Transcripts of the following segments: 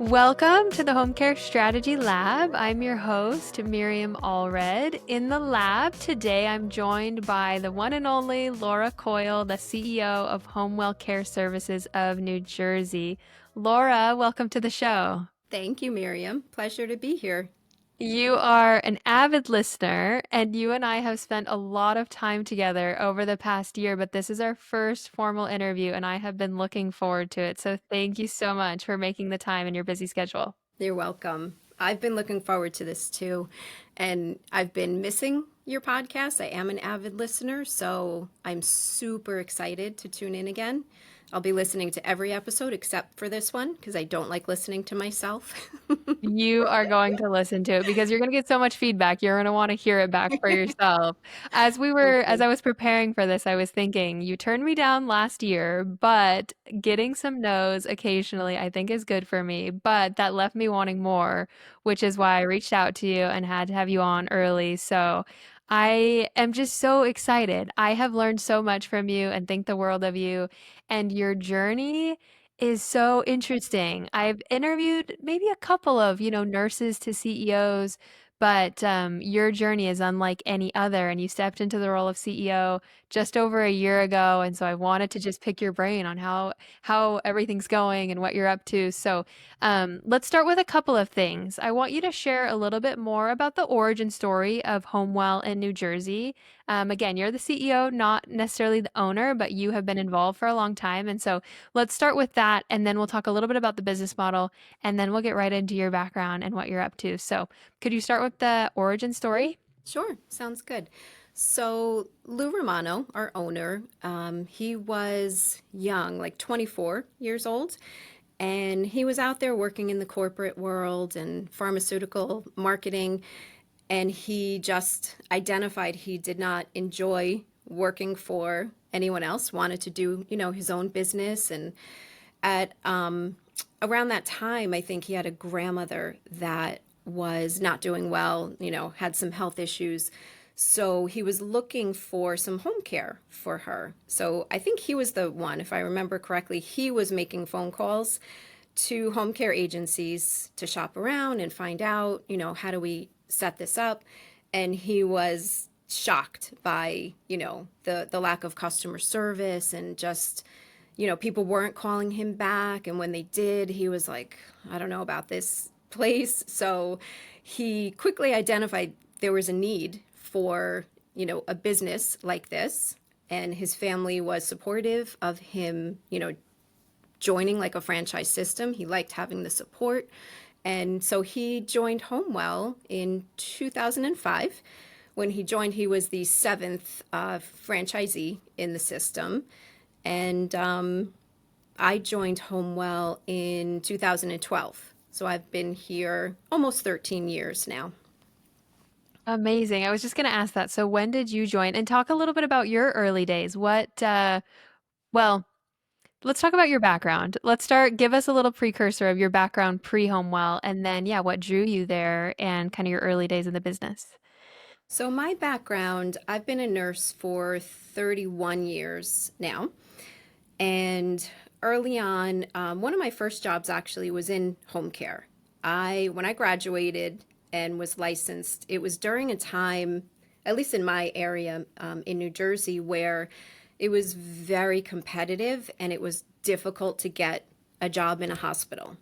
Welcome to the Home Care Strategy Lab. I'm your host, Miriam Allred. In the lab today, I'm joined by the one and only Laura Coyle, the CEO of HomeWell Care Services of New Jersey. Laura, welcome to the show. Thank you, Miriam. Pleasure to be here. You are an avid listener, and you and I have spent a lot of time together over the past year, but this is our first formal interview, and I have been looking forward to it. So thank you so much for making the time in your busy schedule. You're welcome. I've been looking forward to this too, and I've been missing your podcast. I am an avid listener, so I'm super excited to tune in again. I'll be listening to every episode except for this one because I don't like listening to myself. You are going to listen to it because you're going to get so much feedback. You're going to want to hear it back for yourself. As Okay. I was preparing for this, I was thinking, you turned me down last year, but getting some no's occasionally I think is good for me. But that left me wanting more, which is why I reached out to you and had to have you on early. So I am just so excited. I have learned so much from you and think the world of you and your journey is so interesting. I've interviewed maybe a couple of, nurses to CEOs, but your journey is unlike any other. And you stepped into the role of CEO just over a year ago, and so I wanted to just pick your brain on how everything's going and what you're up to. So let's start with a couple of things. I want you to share a little bit more about the origin story of HomeWell in New Jersey. Again, you're the CEO, not necessarily the owner, but you have been involved for a long time, and so let's start with that, and then we'll talk a little bit about the business model, and then we'll get right into your background and what you're up to. So, could you start with the origin story? Sure, sounds good. So Lou Romano, our owner, he was young, like 24 years old, and he was out there working in the corporate world and pharmaceutical marketing, and he just identified he did not enjoy working for anyone else, wanted to do, his own business. And at around that time, I think he had a grandmother that was not doing well, had some health issues. So he was looking for some home care for her. So I think he was the one, if I remember correctly, he was making phone calls to home care agencies to shop around and find out, how do we set this up? And he was shocked by, the lack of customer service and just, people weren't calling him back. And when they did, he was like, I don't know about this place. So he quickly identified there was a need for, a business like this. And his family was supportive of him, joining like a franchise system. He liked having the support. And so he joined HomeWell in 2005. When he joined, he was the seventh franchisee in the system. And I joined HomeWell in 2012. So I've been here almost 13 years now. Amazing. I was just going to ask that. So, when did you join? And talk a little bit about your early days. Well, let's talk about your background. Let's start, give us a little precursor of your background pre-Homewell, and then, yeah, what drew you there and kind of your early days in the business. So, my background, I've been a nurse for 31 years now. And early on, one of my first jobs actually was in home care. When I graduated and was licensed, it was during a time, at least in my area in New Jersey, where it was very competitive and it was difficult to get a job in a hospital.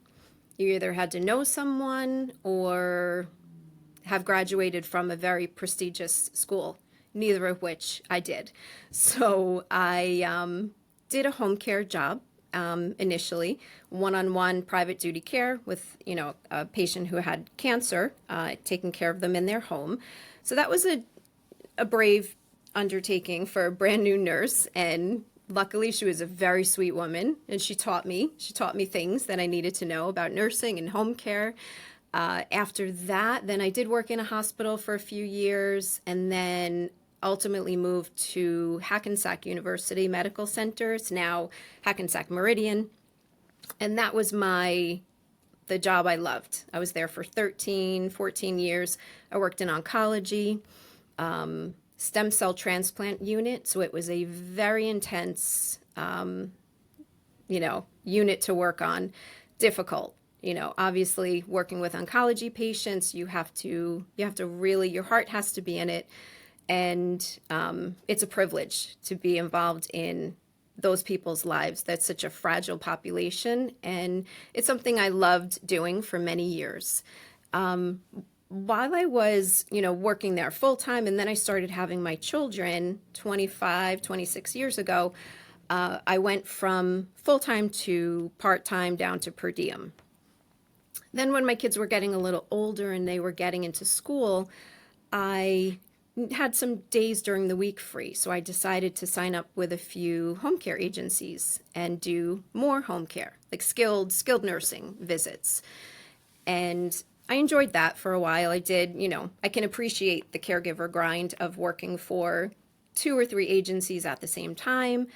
You either had to know someone or have graduated from a very prestigious school, neither of which I did. So I did a home care job initially, one-on-one private duty care with, a patient who had cancer, taking care of them in their home. So that was a brave undertaking for a brand new nurse. And luckily she was a very sweet woman and she taught me things that I needed to know about nursing and home care. After that, then I did work in a hospital for a few years and then ultimately moved to Hackensack University Medical Center. It's now Hackensack Meridian. And that was the job I loved. I was there for 13, 14 years. I worked in oncology, stem cell transplant unit. So it was a very intense, unit to work on, difficult. Obviously working with oncology patients, you have to really, your heart has to be in it. And it's a privilege to be involved in those people's lives. That's such a fragile population. And it's something I loved doing for many years. Um, while I was, working there full time, and then I started having my children 25, 26 years ago, I went from full time to part time down to per diem. Then, when my kids were getting a little older and they were getting into school, I had some days during the week free. So I decided to sign up with a few home care agencies and do more home care, like skilled nursing visits. And I enjoyed that for a while. I can appreciate the caregiver grind of working for two or three agencies at the same time,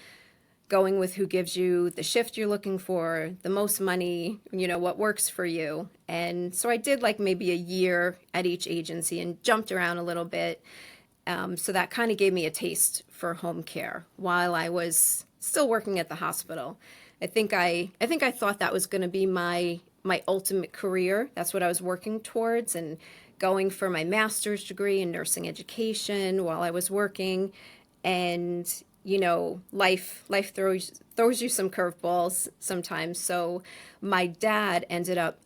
going with who gives you the shift you're looking for, the most money, what works for you. And so I did like maybe a year at each agency and jumped around a little bit. So that kind of gave me a taste for home care while I was still working at the hospital. I think I thought that was going to be my ultimate career. That's what I was working towards, and going for my master's degree in nursing education while I was working. And life throws you some curveballs sometimes. So my dad ended up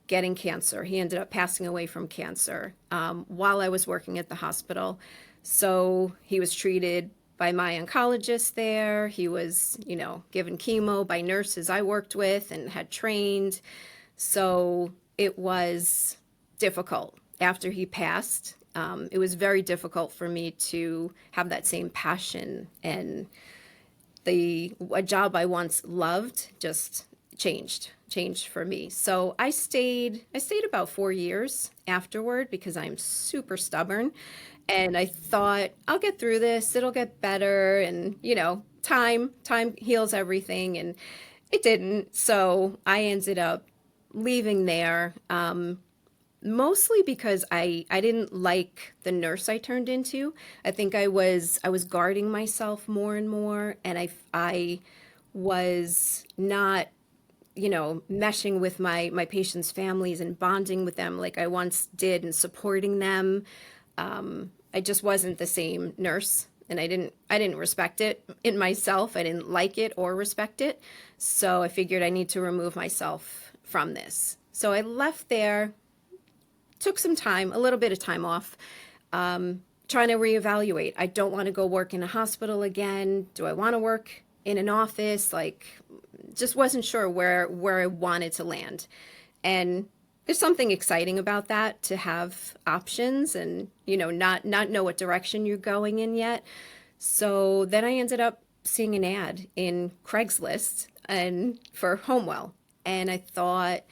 getting cancer. He ended up passing away from cancer while I was working at the hospital. So he was treated by my oncologist there. He was, given chemo by nurses I worked with and had trained. So it was difficult after he passed. It was very difficult for me to have that same passion, and a job I once loved just changed for me. So I stayed about 4 years afterward because I'm super stubborn, and I thought I'll get through this. It'll get better, and time heals everything, and it didn't. So I ended up leaving there. Mostly because I didn't like the nurse I turned into. I think I was guarding myself more and more, and I was not, meshing with my patients' families and bonding with them like I once did and supporting them. I just wasn't the same nurse, and I didn't respect it in myself. I didn't like it or respect it. So I figured I need to remove myself from this. So I left there, took some time, a little bit of time off, trying to reevaluate. I don't want to go work in a hospital again. Do I want to work in an office? Like, just wasn't sure where I wanted to land. And there's something exciting about that, to have options and, not know what direction you're going in yet. So then I ended up seeing an ad in Craigslist and for HomeWell. And I thought,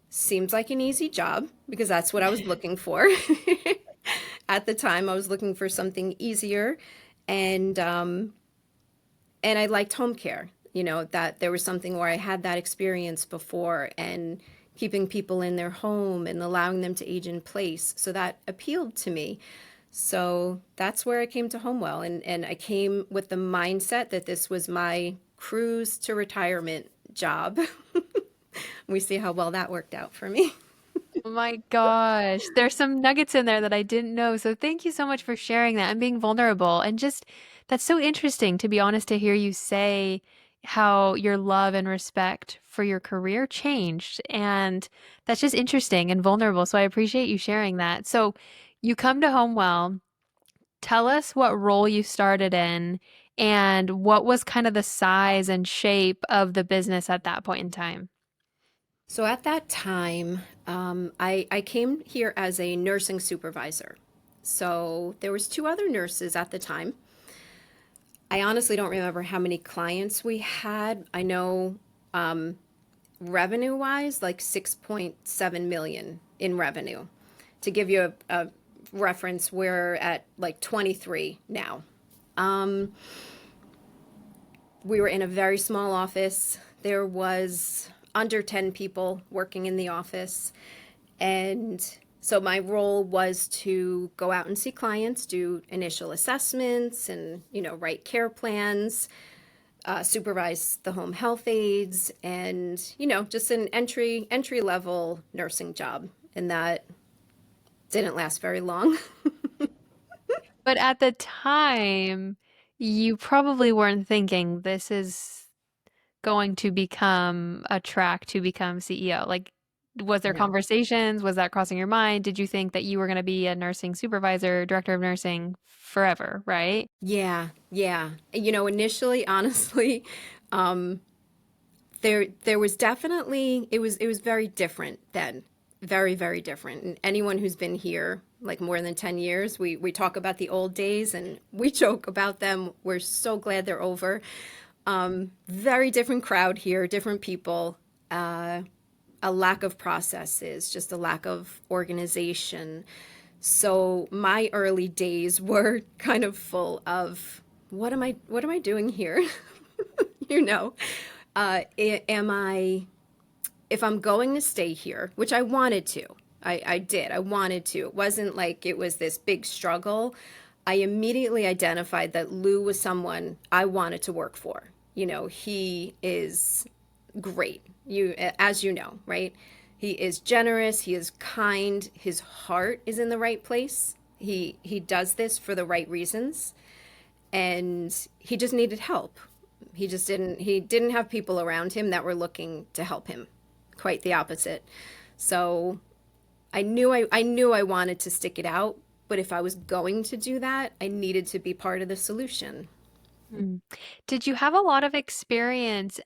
seems like an easy job because that's what I was looking for. At the time, I was looking for something easier, and I liked home care. That there was something where I had that experience before, and keeping people in their home and allowing them to age in place. So that appealed to me. So that's where I came to HomeWell, and I came with the mindset that this was my cruise to retirement job. We see how well that worked out for me. Oh my gosh. There's some nuggets in there that I didn't know. So thank you so much for sharing that and being vulnerable. And just that's so interesting, to be honest, to hear you say how your love and respect for your career changed. And that's just interesting and vulnerable. So I appreciate you sharing that. So you come to Homewell. Tell us what role you started in and what was kind of the size and shape of the business at that point in time. So at that time, I came here as a nursing supervisor. So there was two other nurses at the time. I honestly don't remember how many clients we had. I know revenue wise, like 6.7 million in revenue. To give you a reference, we're at like 23 now. Um, we were in a very small office. There was under 10 people working in the office. And so my role was to go out and see clients, do initial assessments and, write care plans, supervise the home health aides, and just an entry level nursing job. And that didn't last very long. But at the time, you probably weren't thinking this is going to become a track to become CEO. Like, was there No. conversations? Was that crossing your mind? Did you think that you were going to be a nursing supervisor, director of nursing forever, right? Yeah, yeah. Initially, honestly, um, there was definitely it was very different then. Very, very different. And anyone who's been here like more than 10 years, we talk about the old days and we joke about them. We're so glad they're over. Very different crowd here, different people, a lack of processes, just a lack of organization. So my early days were kind of full of what am I doing here? you know, am I if I'm going to stay here, which I wanted to, I did, I wanted to. It wasn't like it was this big struggle. I immediately identified that Lou was someone I wanted to work for. He is great. As you know, right? He is generous, he is kind, his heart is in the right place. He does this for the right reasons, and he just needed help. He didn't have people around him that were looking to help him. Quite the opposite. So I knew I wanted to stick it out, but if I was going to do that, I needed to be part of the solution. Mm. Did you have a lot of experience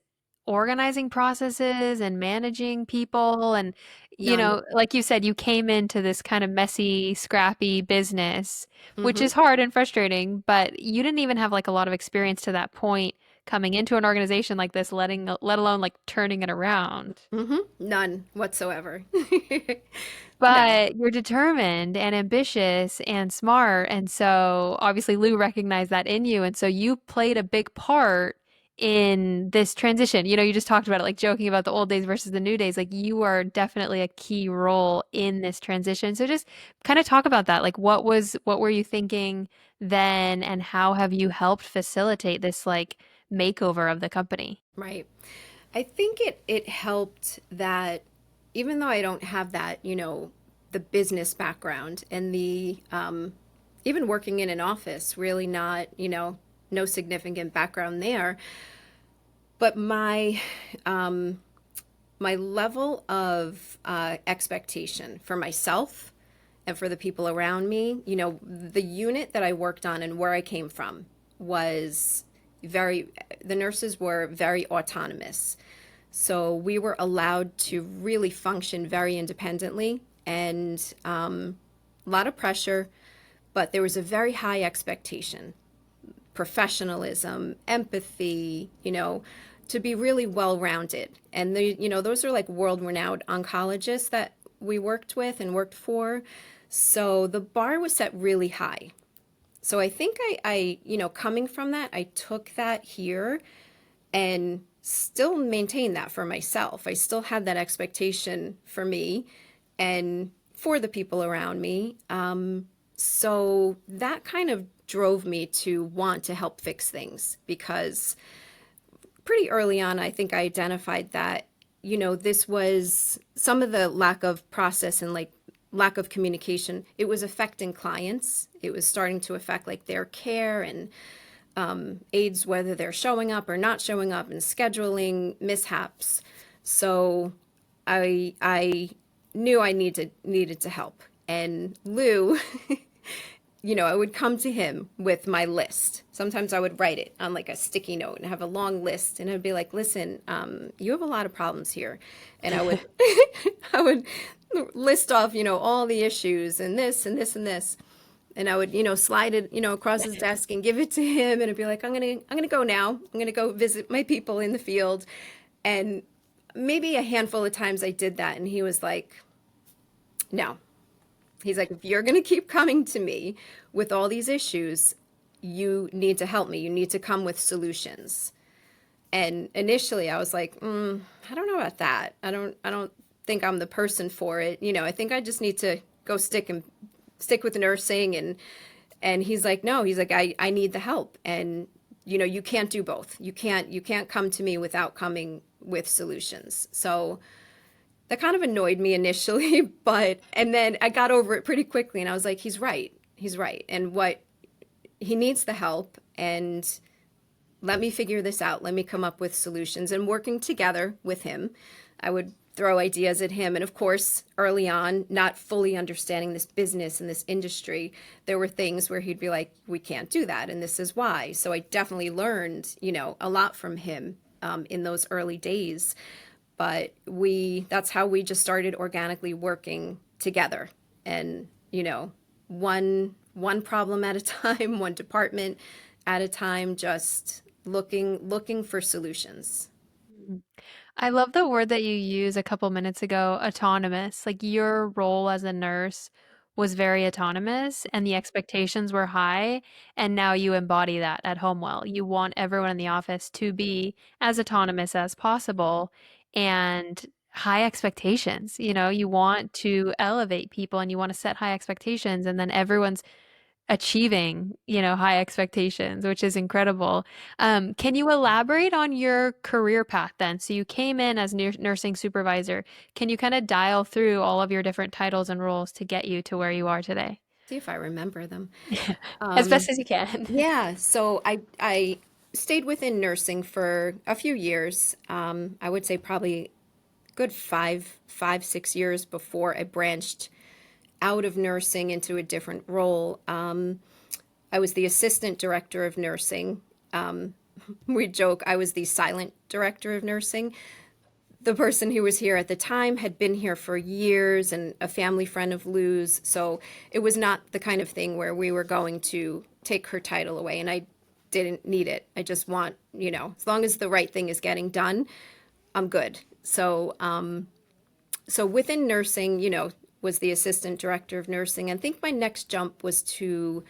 organizing processes and managing people? And, None. like you said, you came into this kind of messy, scrappy business, which Mm-hmm. is hard and frustrating, but you didn't even have like a lot of experience to that point coming into an organization like this, let alone like turning it around. Mm-hmm. None whatsoever. No. But you're determined and ambitious and smart. And so obviously Lou recognized that in you. And so you played a big part in this transition. You just talked about it, like joking about the old days versus the new days. Like you are definitely a key role in this transition. So just kind of talk about that. Like what were you thinking then and how have you helped facilitate this like makeover of the company? Right. I think it helped that even though I don't have that, the business background and the even working in an office, really not, no significant background there, but my level of expectation for myself and for the people around me, the unit that I worked on and where I came from was the nurses were very autonomous. So we were allowed to really function very independently, and a lot of pressure, but there was a very high expectation, professionalism, empathy, to be really well rounded. And those are like world renowned oncologists that we worked with and worked for. So the bar was set really high. So I think coming from that, I took that here and still maintain that for myself. I still had that expectation for me and for the people around me. So that kind of drove me to want to help fix things because pretty early on, I think I identified that, this was some of the lack of process and like lack of communication. It was affecting clients. It was starting to affect like their care and aides, whether they're showing up or not showing up, and scheduling mishaps. So I knew I needed to help. And Lou, I would come to him with my list. Sometimes I would write it on like a sticky note and have a long list, and I'd be like, "Listen, you have a lot of problems here," and I would I would list off, all the issues and this and this and this. And I would, slide it, across his desk and give it to him. And I'd be like, I'm gonna go now. I'm gonna go visit my people in the field. And maybe a handful of times I did that. And he was like, no. He's like, if you're gonna keep coming to me with all these issues, you need to help me. You need to come with solutions. And initially I was like, I don't know about that. I don't think I'm the person for it. I think I just need to go stick with nursing. And he's like, no, he's like, I need the help. And you can't do both. You can't come to me without coming with solutions. So that kind of annoyed me initially, but and then I got over it pretty quickly and I was like, he's right. He's right. And what he needs the help, and let me figure this out. Let me come up with solutions, and working together with him. I would throw ideas at him. And of course, early on, not fully understanding this business and this industry, there were things where he'd be like, we can't do that. And this is why. So I definitely learned, a lot from him in those early days. But that's how we just started organically working together. And, one problem at a time, one department at a time, just looking for solutions. Mhm. I love the word that you used a couple minutes ago, autonomous. Like your role as a nurse was very autonomous and the expectations were high, and now you embody that at HomeWell. You want everyone in the office to be as autonomous as possible and high expectations. You want to elevate people and you want to set high expectations, and then everyone's achieving, high expectations, which is incredible. Can you elaborate on your career path then? So you came in as nursing supervisor. Can you kind of dial through all of your different titles and roles to get you to where you are today? See if I remember them. As best Um, as you can. yeah, so I stayed within nursing for a few years. I would say probably good 6 years before I branched out of nursing into a different role. I was the assistant director of nursing. Um, we joke I was the silent director of nursing. The person who was here at the time had been here for years and a family friend of Lou's. So it was not the kind of thing where we were going to take her title away. And I didn't need it. I just want, as long as the right thing is getting done, I'm good. So within nursing, was the assistant director of nursing. I think my next jump was to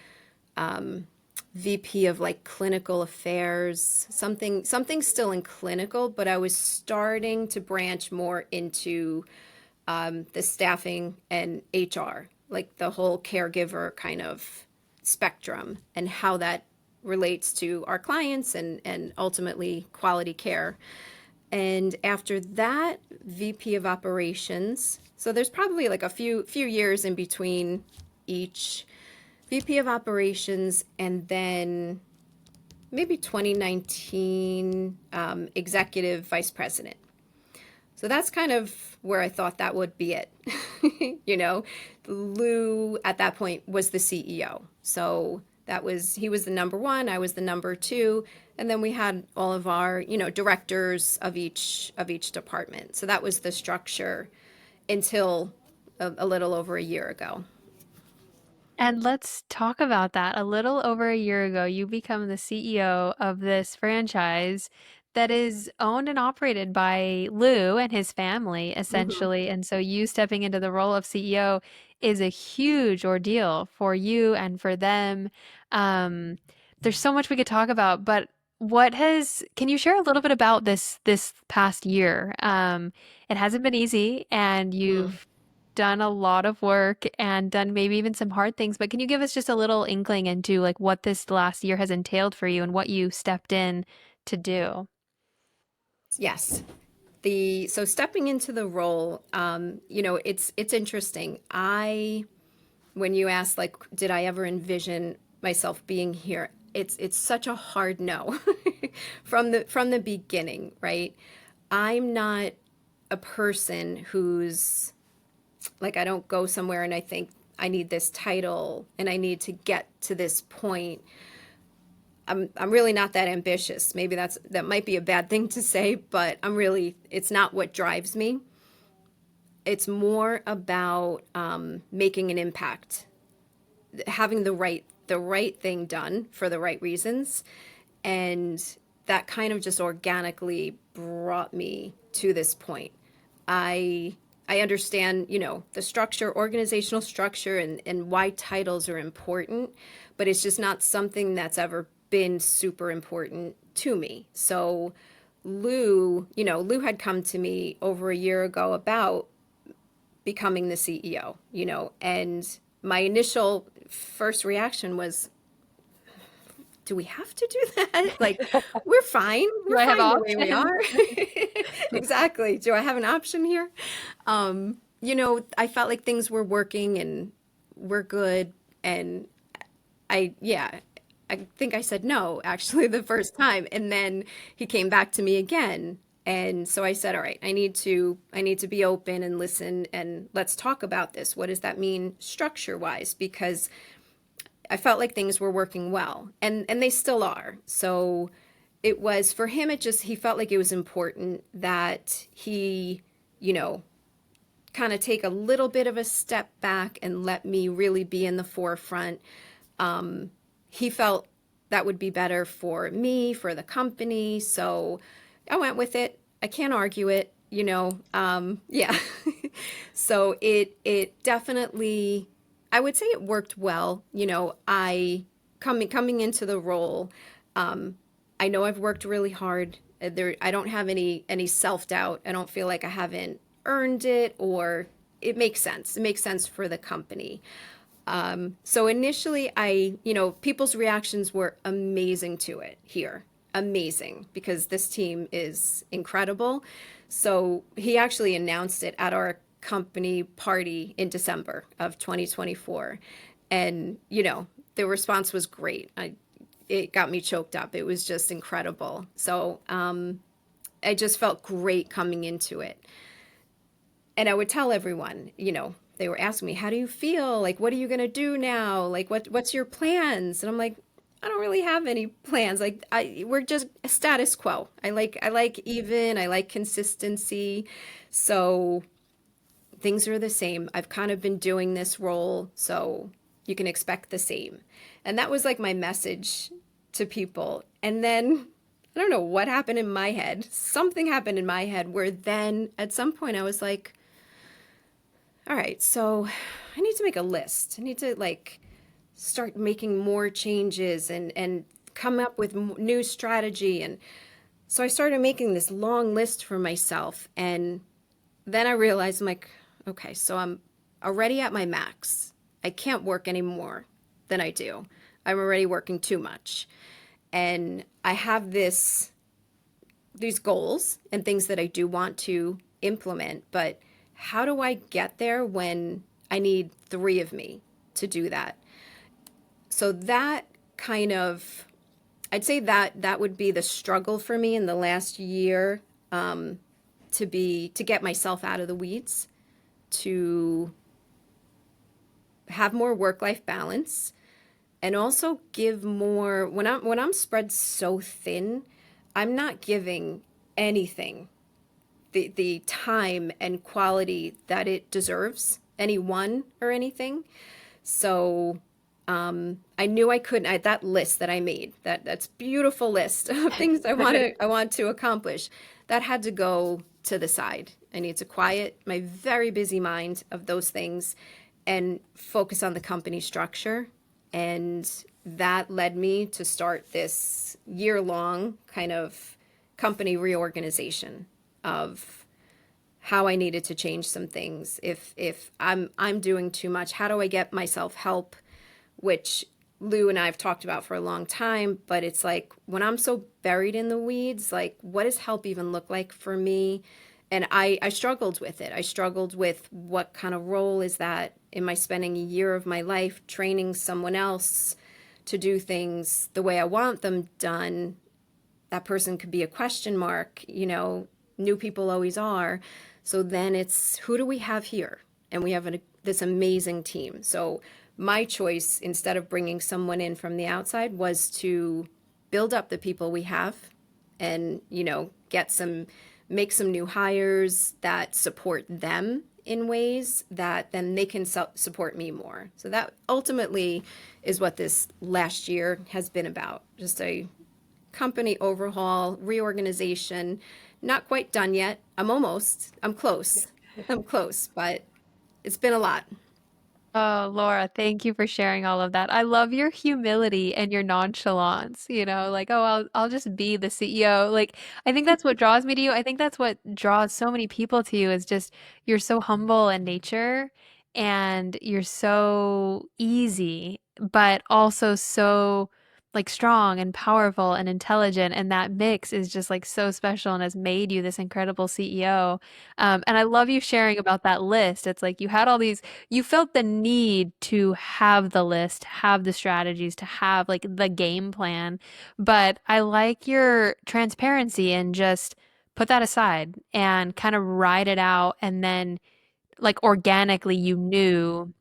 VP of like clinical affairs, something still in clinical, but I was starting to branch more into the staffing and HR, like the whole caregiver kind of spectrum and how that relates to our clients and ultimately quality care. And after that, VP of operations. So there's probably like a few years in between each VP of operations, and then maybe 2019 executive vice president. So that's kind of where I thought that would be it. you know, Lou at that point was the CEO. So he was the number one, I was the number two, and then we had all of our, directors of each department. So that was the structure until a little over a year ago. And let's talk about that. A little over a year ago, you become the CEO of this franchise that is owned and operated by Lou and his family, Hmm. essentially. And so you stepping into the role of CEO is a huge ordeal for you and for them. Um, there's so much we could talk about, but can you share a little bit about this past year? It hasn't been easy, and Mm. you've done a lot of work and done maybe even some hard things, but can you give us just a little inkling into like what this last year has entailed for you and what you stepped in to do? Yes. So stepping into the role, it's interesting. When you asked like, did I ever envision myself being here? It's such a hard no from the beginning, right? I'm not a person who's like, I don't go somewhere and I think I need this title and I need to get to this point. I'm really not that ambitious. Maybe that might be a bad thing to say, but it's not what drives me. It's more about making an impact, having the right thing done for the right reasons, and that kind of just organically brought me to this point. I understand, the structure, organizational structure, and why titles are important, but it's just not something that's ever been super important to me. So Lou had come to me over a year ago about becoming the CEO, and my initial first reaction was, do we have to do that? Like, we're fine. Do We're I have fine the way we options? are. Exactly. Do I have an option here? I felt like things were working and we're good. And yeah, I think I said no actually the first time. And then he came back to me again. And so I said, all right, I need to be open and listen and let's talk about this. What does that mean structure wise? Because I felt like things were working well and they still are. So it was for him, he felt like it was important that he, you know, kind of take a little bit of a step back and let me really be in the forefront. He felt that would be better for me, for the company. So I went with it. I can't argue it, yeah. So it definitely, I would say it worked well. I coming into the role, I know I've worked really hard. I don't have any self-doubt. I don't feel like I haven't earned it, or it makes sense. It makes sense for the company. So initially, people's reactions were amazing to it here. Amazing, because this team is incredible. So he actually announced it at our company party in December of 2024. And, the response was great. It got me choked up. It was just incredible. So I just felt great coming into it. And I would tell everyone, they were asking me, how do you feel? Like, what are you going to do now? Like, what's your plans? And I'm like, I don't really have any plans. Like, we're just a status quo. I like even, I like consistency. So things are the same. I've kind of been doing this role, so you can expect the same. And that was like my message to people. And then I don't know what happened in my head. Something happened in my head where then at some point I was like, all right, so I need to make a list. I need to like start making more changes and come up with new strategy. And so I started making this long list for myself. And then I realized I'm like, okay, so I'm already at my max. I can't work any more than I do. I'm already working too much. And I have these goals and things that I do want to implement, but how do I get there when I need three of me to do that? So that kind of, I'd say that would be the struggle for me in the last year, to get myself out of the weeds, to have more work-life balance, and also give more when I'm spread so thin, I'm not giving anything the time and quality that it deserves, anyone or anything. So I knew I couldn't. That list that I made, that's beautiful list of things I want to accomplish, that had to go to the side. I need to quiet my very busy mind of those things and focus on the company structure. And that led me to start this year-long kind of company reorganization of how I needed to change some things. If I'm doing too much, how do I get myself help? Which Lou and I have talked about for a long time, but it's like when I'm so buried in the weeds, like what does help even look like for me? And I struggled with it. I struggled with what kind of role is that? Am I spending a year of my life training someone else to do things the way I want them done? That person could be a question mark, new people always are. So then it's who do we have here? And we have this amazing team. So my choice, instead of bringing someone in from the outside, was to build up the people we have and, make some new hires that support them in ways that then they can support me more. So that ultimately is what this last year has been about. Just a company overhaul, reorganization. Not quite done yet. I'm close. I'm close, but it's been a lot. Oh, Laura, thank you for sharing all of that. I love your humility and your nonchalance, like, oh, I'll just be the CEO. Like, I think that's what draws me to you. I think that's what draws so many people to you is just you're so humble in nature and you're so easy, but also so like strong and powerful and intelligent, and that mix is just like so special and has made you this incredible CEO. And I love you sharing about that list. It's like you had all these, you felt the need to have the list, have the strategies, to have like the game plan. But I like your transparency and just put that aside and kind of ride it out. And then, like, organically, you knew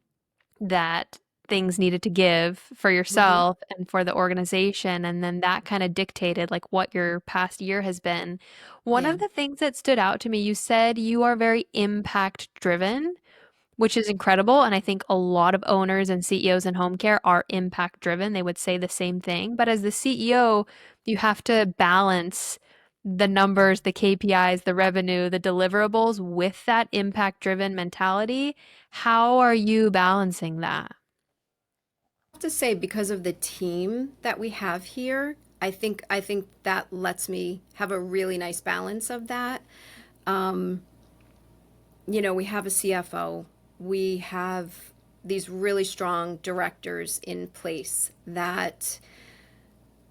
that things needed to give for Hmm. yourself and for the organization. And then that kind of dictated like what your past year has been. One Yeah. of the things that stood out to me, you said you are very impact driven, which is incredible. And I think a lot of owners and CEOs in home care are impact driven. They would say the same thing. But as the CEO, you have to balance the numbers, the KPIs, the revenue, the deliverables with that impact driven mentality. How are you balancing that? Have to say because of the team that we have here, I think that lets me have a really nice balance of that. Um, we have a CFO. We have these really strong directors in place that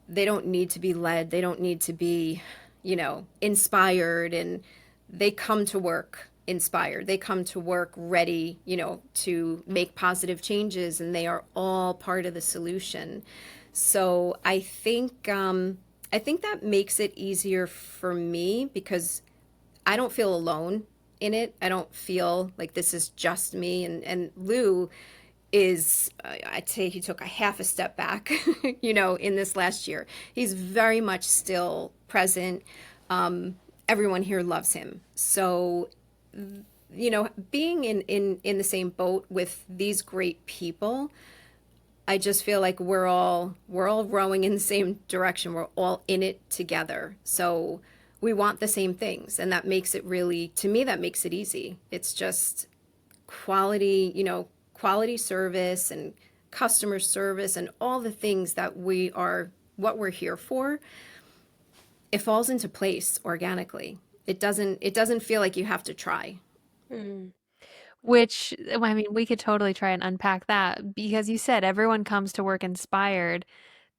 they don't need to be led. They don't need to be, inspired, and they come to work inspired. They come to work ready, to make positive changes, and they are all part of the solution. So I think that makes it easier for me because I don't feel alone in it. I don't feel like this is just me. And Lou is, I'd say he took a half a step back, in this last year. He's very much still present. Everyone here loves him. So, being in the same boat with these great people, I just feel like we're all rowing in the same direction. We're all in it together. So we want the same things, and that makes it really, to me, that makes it easy. It's just quality service and customer service and all the things that what we're here for. It falls into place organically. It doesn't feel like you have to try. Mm. Which, I mean, we could totally try and unpack that because you said everyone comes to work inspired.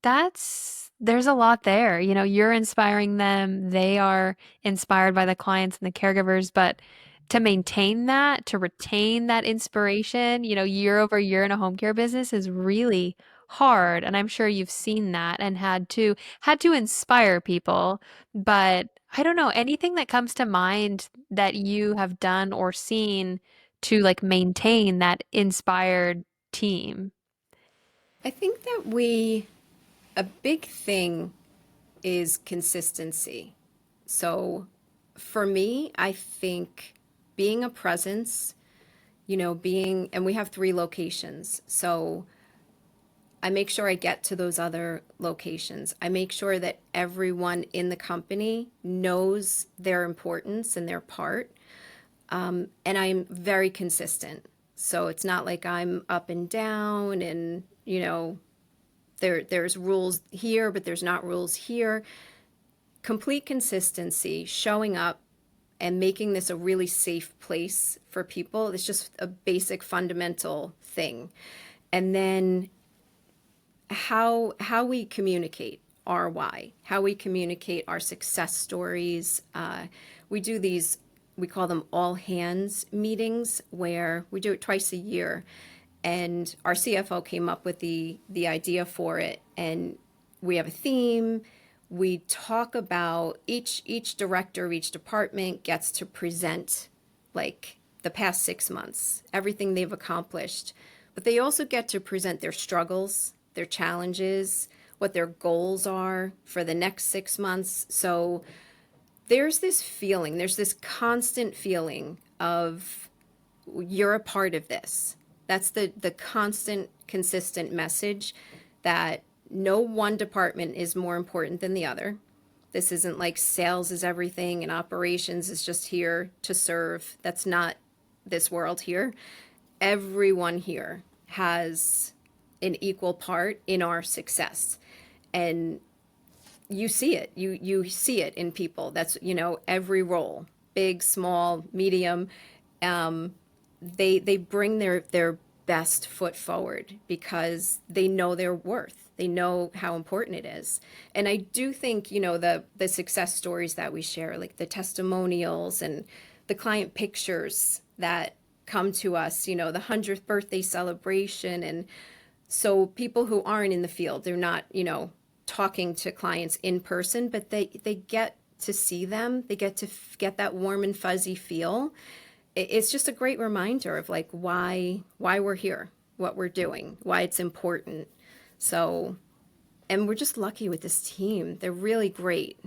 There's a lot there. You know, you're inspiring them, they are inspired by the clients and the caregivers, but to maintain that, to retain that inspiration, year over year in a home care business is really hard. And I'm sure you've seen that and had to inspire people. But I don't know, anything that comes to mind that you have done or seen to like maintain that inspired team. I think that a big thing is consistency. So for me, I think being a presence, and we have 3 locations. So I make sure I get to those other locations. I make sure that everyone in the company knows their importance and their part. And I'm very consistent. So it's not like I'm up and down and, there's rules here, but there's not rules here. Complete consistency, showing up and making this a really safe place for people. It's just a basic fundamental thing. And then how we communicate our why, how we communicate our success stories. We do these, we call them all hands meetings, where we do it twice a year. And our CFO came up with the idea for it. And we have a theme. We talk about each director, each department gets to present like the past 6 months, everything they've accomplished. But they also get to present their struggles, their challenges, what their goals are for the next 6 months. So there's this constant feeling of you're a part of this. That's the constant, consistent message that no one department is more important than the other. This isn't like sales is everything and operations is just here to serve. That's not this world here. Everyone here has an equal part in our success. And you see it. You see it in people. That's, every role, big, small, medium. Um, they bring their best foot forward because they know their worth. They know how important it is. And I do think, the success stories that we share, like the testimonials and the client pictures that come to us, the 100th birthday celebration. And so people who aren't in the field, they're not, talking to clients in person, but they get to see them. They get to get that warm and fuzzy feel. It's just a great reminder of like why we're here, what we're doing, why it's important. So, and we're just lucky with this team. They're really great.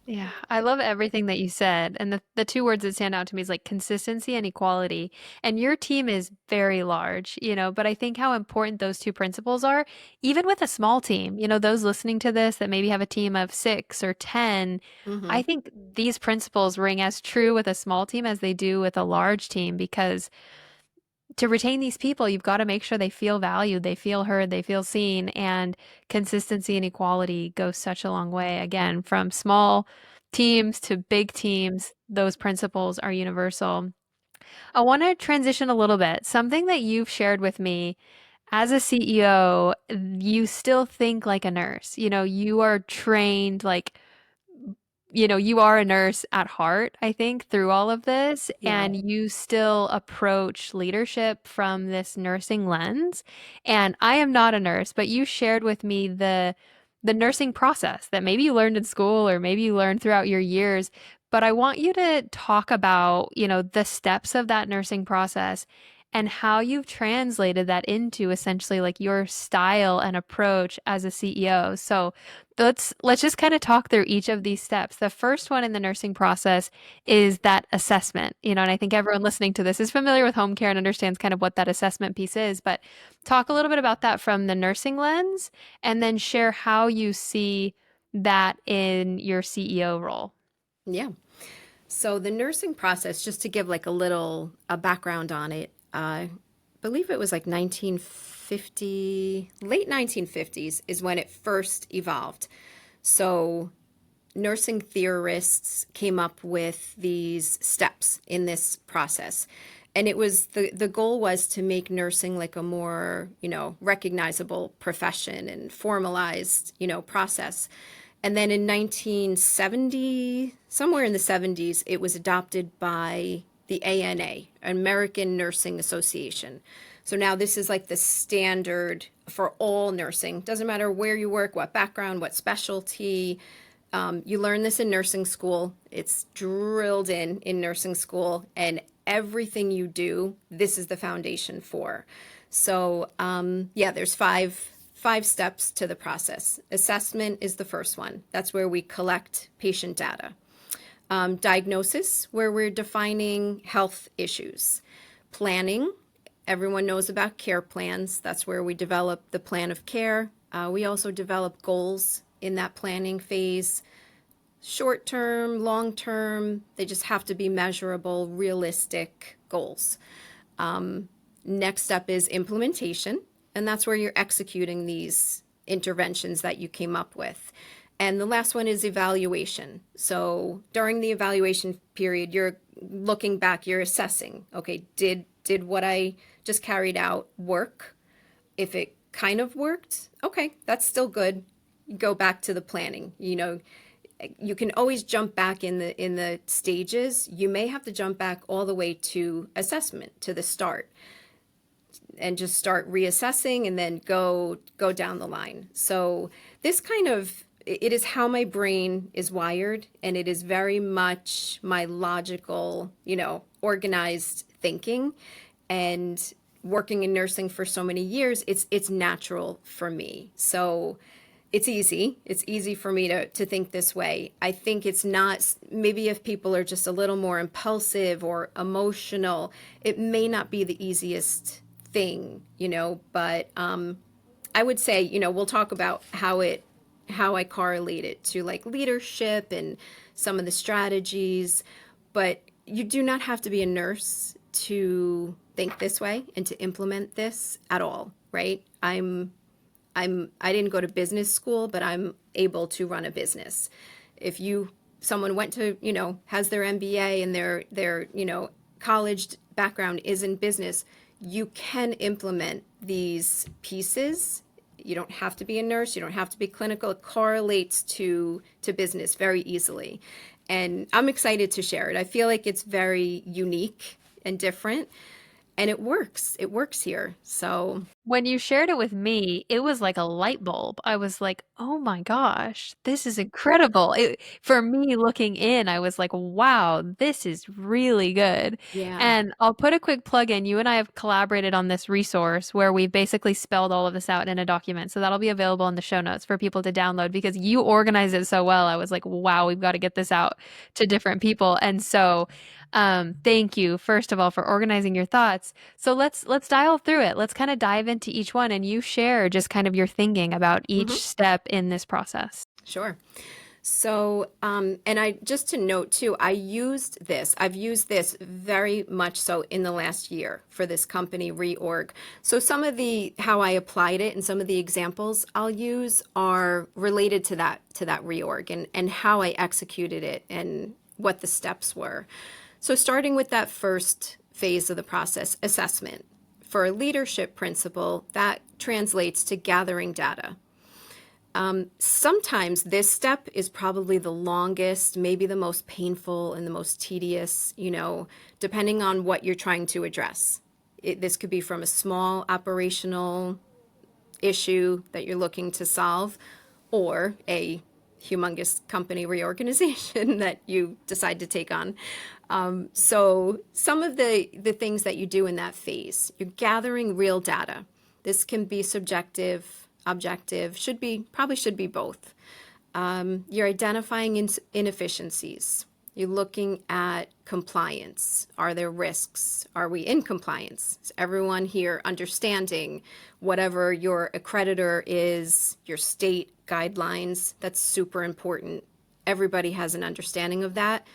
Yeah, I love everything that you said. And the two words that stand out to me is like consistency and equality. And your team is very large, but I think how important those two principles are, even with a small team, those listening to this that maybe have a team of 6 or 10, Hmm. I think these principles ring as true with a small team as they do with a large team because to retain these people, you've got to make sure they feel valued, they feel heard, they feel seen, and consistency and equality go such a long way. Again, from small teams to big teams, those principles are universal. I want to transition a little bit. Something that you've shared with me as a CEO, you still think like a nurse. You are trained like you are a nurse at heart, I think, through all of this, Yeah. and you still approach leadership from this nursing lens. And I am not a nurse, but you shared with me the nursing process that maybe you learned in school or maybe you learned throughout your years. But I want you to talk about, the steps of that nursing process and how you've translated that into essentially like your style and approach as a CEO. So, let's just kind of talk through each of these steps. The first one in the nursing process is that assessment, and I think everyone listening to this is familiar with home care and understands kind of what that assessment piece is, but talk a little bit about that from the nursing lens and then share how you see that in your CEO role. Yeah. So the nursing process, just to give like a background on it, I believe it was like 1950, late 1950s is when it first evolved. So nursing theorists came up with these steps in this process. And it was the goal was to make nursing like a more, recognizable profession and formalized, process. And then in 1970, somewhere in the 70s, it was adopted by the ANA, American Nursing Association. So now this is like the standard for all nursing. Doesn't matter where you work, what background, what specialty. You learn this in nursing school. It's drilled in nursing school, and everything you do, this is the foundation for. So yeah, there's five steps to the process. Assessment is the first one. That's where we collect patient data. Diagnosis, where we're defining health issues. Planning, everyone knows about care plans. That's where we develop the plan of care. We also develop goals in that planning phase. Short term, long term, they just have to be measurable, realistic goals. Next up is implementation, and that's where you're executing these interventions that you came up with. And the last one is evaluation. So during the evaluation period, you're looking back, you're assessing, okay, did what I just carried out work? If it kind of worked, okay, that's still good. Go back to the planning. You can always jump back in the stages. You may have to jump back all the way to assessment, to the start, and just start reassessing and then go down the line. So this kind of it is how my brain is wired, and it is very much my logical, organized thinking. And working in nursing for so many years, it's natural for me. So it's easy. It's easy for me to think this way. I think it's not, maybe if people are just a little more impulsive or emotional, it may not be the easiest thing, but I would say, we'll talk about how I correlate it to like leadership and some of the strategies, but you do not have to be a nurse to think this way and to implement this at all, right? I didn't go to business school, but I'm able to run a business. If someone went to, has their MBA and their college background is in business, you can implement these pieces, You don't have to be a nurse, you don't have to be clinical. It correlates to business very easily. And I'm excited to share it. I feel like it's very unique and different, and it works. It works here. So, When you shared it with me, it was like a light bulb. I was like, "Oh my gosh, this is incredible." For me looking in, I was like, "Wow, this is really good." yeah. And I'll put a quick plug in. You and I have collaborated on this resource where we basically spelled all of this out in a document. So that'll be available in the show notes for people to download because you organize it so well. I was like, "Wow, we've got to get this out to different people." And so, thank you, first of all, for organizing your thoughts. So let's dial through it. Let's kind of dive into each one and you share just kind of your thinking about each Hmm. step in this process. Sure. So, and I just to note too, I've used this very much so in the last year for this company reorg. So some of the how I applied it and some of the examples I'll use are related to that reorg and how I executed it and what the steps were. So starting with that first phase of the process, assessment. For a leadership principle, that translates to gathering data. Sometimes this step is probably the longest, maybe the most painful and the most tedious, depending on what you're trying to address. This could be from a small operational issue that you're looking to solve or a humongous company reorganization that you decide to take on. So some of the things that you do in that phase, you're gathering real data. This can be subjective, objective, probably should be both. You're identifying inefficiencies. You're looking at compliance. Are there risks? Are we in compliance? Is everyone here understanding whatever your accreditor is, your state guidelines? That's super important. Everybody has an understanding of that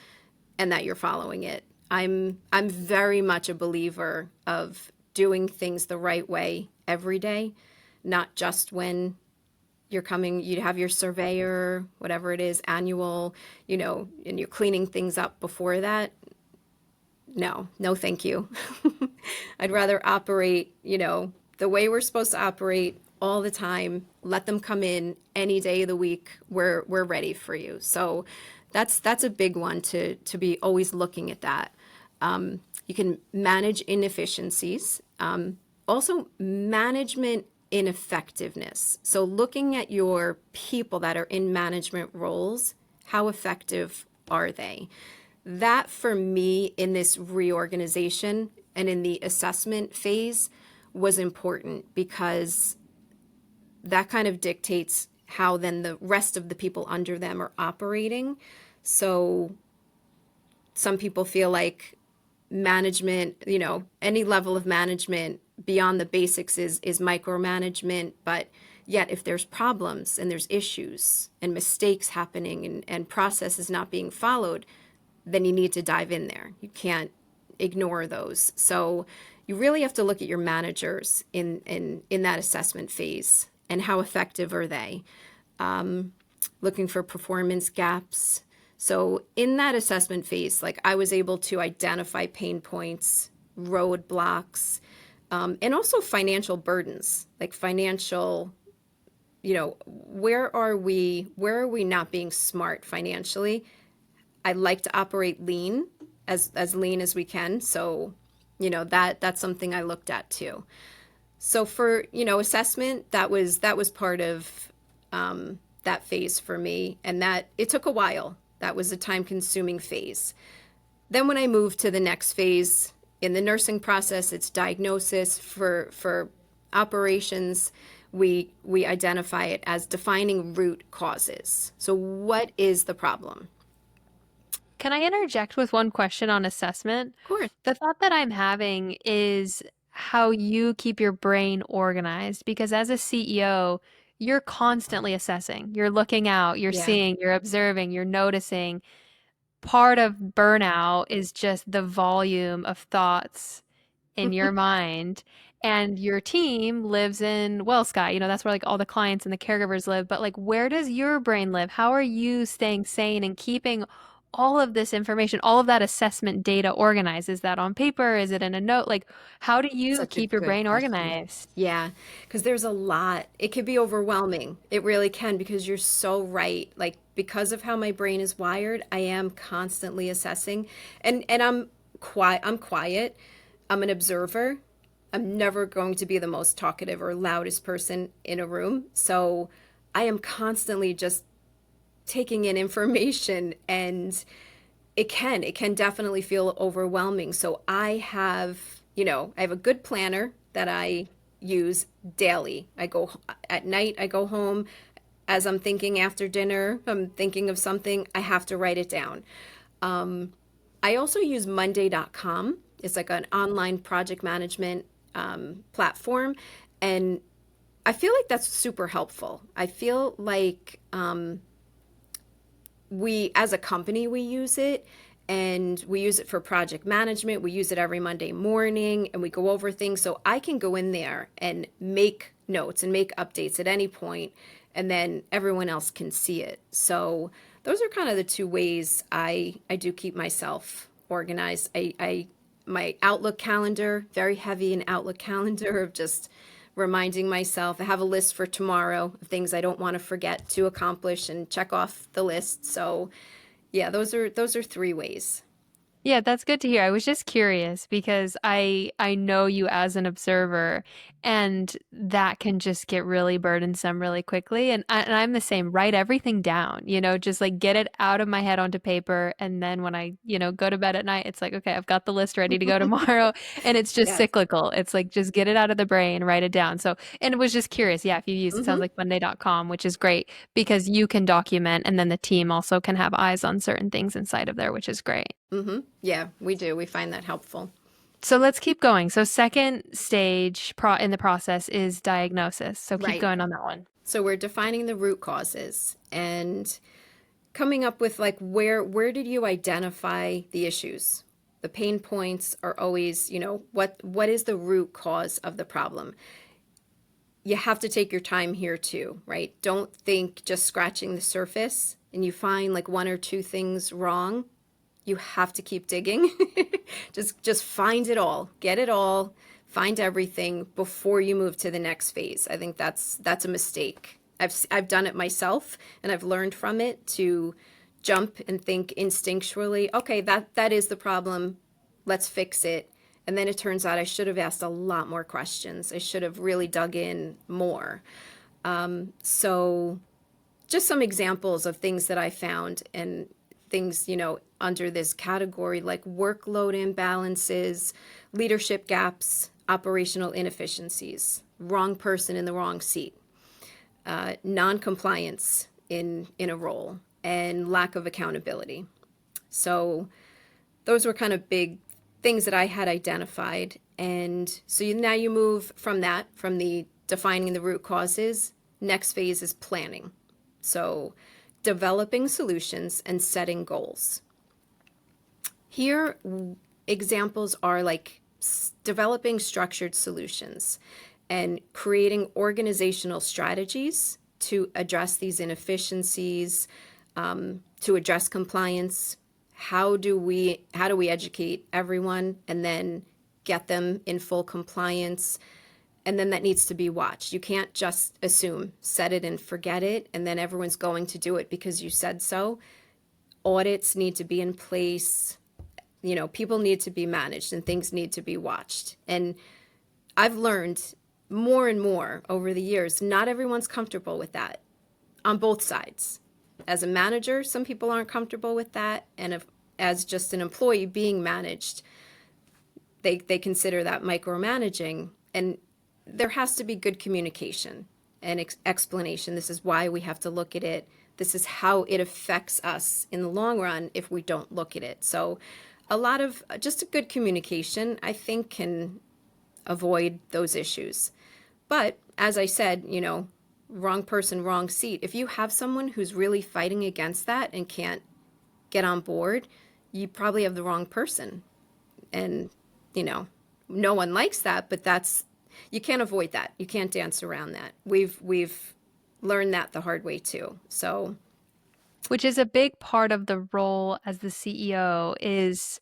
and that you're following it. I'm very much a believer of doing things the right way every day, not just when you're coming, you have your surveyor, whatever it is, annual, and you're cleaning things up before that. No, no, thank you. I'd rather operate, the way we're supposed to operate all the time. Let them come in any day of the week. We're ready for you. So that's a big one to be always looking at that. You can manage inefficiencies. Also, management ineffectiveness. So, looking at your people that are in management roles, how effective are they? That for me in this reorganization and in the assessment phase was important because that kind of dictates how then the rest of the people under them are operating. So, some people feel like management, any level of management beyond the basics is micromanagement, but yet if there's problems and there's issues and mistakes happening and processes not being followed, then you need to dive in there. You can't ignore those. So you really have to look at your managers in that assessment phase and how effective are they. Looking for performance gaps. So in that assessment phase, like I was able to identify pain points, roadblocks, and also financial burdens, like financial, where are we not being smart financially? I like to operate lean, as lean as we can. So, that's something I looked at too. So for, assessment, that was part of that phase for me, and that it took a while. That was a time consuming phase. Then when I moved to the next phase in the nursing process, it's diagnosis. For operations, we identify it as defining root causes. So what is the problem? Can I interject with one question on assessment? Of course. The thought that I'm having is how you keep your brain organized because as a CEO, you're constantly assessing. You're looking out, you're Yeah. seeing, you're observing, you're noticing. Part of burnout is just the volume of thoughts in your mind. And your team lives in well sky, that's where like all the clients and the caregivers live. But like, where does your brain live? How are you staying sane and keeping all of this information, all of that assessment data organized? Is that on paper? Is it in a note? Like, how do you Such a keep your good brain question. organized? Yeah, because there's a lot. It could be overwhelming. It really can because you're so right. Like because of how my brain is wired, I am constantly assessing. And I'm quiet. I'm quiet. I'm an observer. I'm never going to be the most talkative or loudest person in a room. So I am constantly just taking in information, and it can definitely feel overwhelming. So I have a good planner that I use daily. I go at night, I go home as I'm thinking after dinner, I'm thinking of something, I have to write it down. I also use monday.com. It's like an online project management platform, and I feel like that's super helpful. I feel like we as a company we use it, and we use it for project management. We use it every Monday morning and we go over things, so I can go in there and make notes and make updates at any point, and then everyone else can see it. So those are kind of the two ways I do keep myself organized. I my Outlook calendar, very heavy in Outlook calendar of just reminding myself. I have a list for tomorrow of things I don't want to forget to accomplish and check off the list. So, yeah, those are three ways. Yeah, that's good to hear. I was just curious because I know you as an observer, and that can just get really burdensome really quickly. And I'm the same. Write everything down, just like get it out of my head onto paper. And then when I, go to bed at night, it's like, okay, I've got the list ready to go tomorrow. And it's just Yes. cyclical. It's like just get it out of the brain, write it down. So, and it was just curious. Yeah, if you use, it sounds Mm-hmm. like Monday.com, which is great because you can document, and then the team also can have eyes on certain things inside of there, which is great. Mm-hmm. Yeah, we do. We find that helpful. So let's keep going. So second stage in the process is diagnosis. So keep Right. going on that one. So we're defining the root causes and coming up with like where did you identify the issues? The pain points are always, what is the root cause of the problem? You have to take your time here too, right? Don't think just scratching the surface and you find like one or two things wrong. You have to keep digging. Just find it all, get it all, find everything before you move to the next phase. I think that's a mistake. I've done it myself and I've learned from it to jump and think instinctually, okay, that is the problem. Let's fix it. And then it turns out I should have asked a lot more questions. I should have really dug in more. So just some examples of things that I found, and things, under this category like workload imbalances, leadership gaps, operational inefficiencies, wrong person in the wrong seat, non-compliance in a role, and lack of accountability. So those were kind of big things that I had identified. And so now you move from that, from the defining the root causes. Next phase is planning. So developing solutions and setting goals. Here, examples are like developing structured solutions and creating organizational strategies to address these inefficiencies, to address compliance. How do we educate everyone and then get them in full compliance? And then that needs to be watched. You can't just assume, set it and forget it, and then everyone's going to do it because you said so. Audits need to be in place. People need to be managed and things need to be watched. And I've learned more and more over the years, not everyone's comfortable with that on both sides. As a manager, some people aren't comfortable with that. And as just an employee being managed, they consider that micromanaging. And there has to be good communication and explanation. This is why we have to look at it. This is how it affects us in the long run if we don't look at it. So a lot of just a good communication, I think, can avoid those issues. But as I said, wrong person, wrong seat. If you have someone who's really fighting against that and can't get on board, you probably have the wrong person. And, no one likes that, but you can't avoid that. You can't dance around that. We've learned that the hard way too. So Which is a big part of the role as the CEO is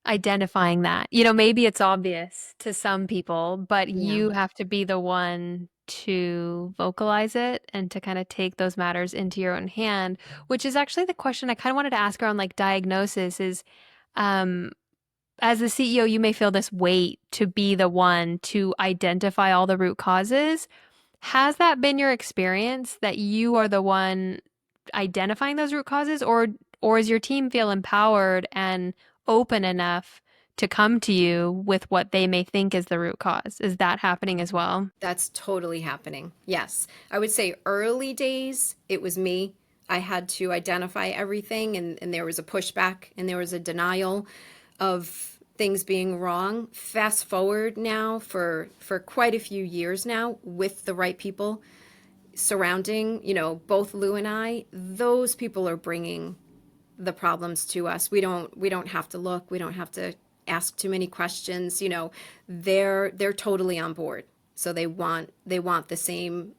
identifying that. Maybe it's obvious to some people, but Yeah. you have to be the one to vocalize it and to kind of take those matters into your own hand, which is actually the question I kind of wanted to ask around like diagnosis is, um, as the CEO, you may feel this weight to be the one to identify all the root causes. Has that been your experience that you are the one identifying those root causes, or does your team feel empowered and open enough to come to you with what they may think is the root cause? Is that happening as well? That's totally happening. Yes. I would say early days, it was me. I had to identify everything, and there was a pushback and there was a denial of things being wrong. Fast forward now for quite a few years now with the right people surrounding, both Lou and I, those people are bringing the problems to us. We don't have to look. We don't have to ask too many questions. They're totally on board. So they want the same,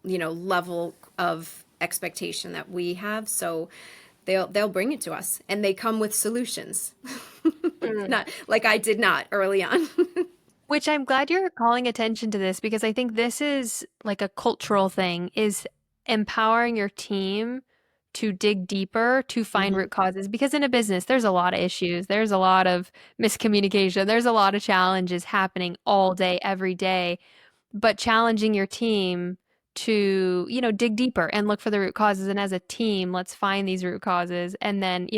level of expectation that we have. So they'll bring it to us, and they come with solutions. Mm. Not like I did not early on. Which I'm glad you're calling attention to this because I think this is like a cultural thing, is empowering your team to dig deeper to find Hmm. root causes. Because in a business, there's a lot of issues, there's a lot of miscommunication, there's a lot of challenges happening all day, every day. But challenging your team to, dig deeper and look for the root causes. And as a team, let's find these root causes and then,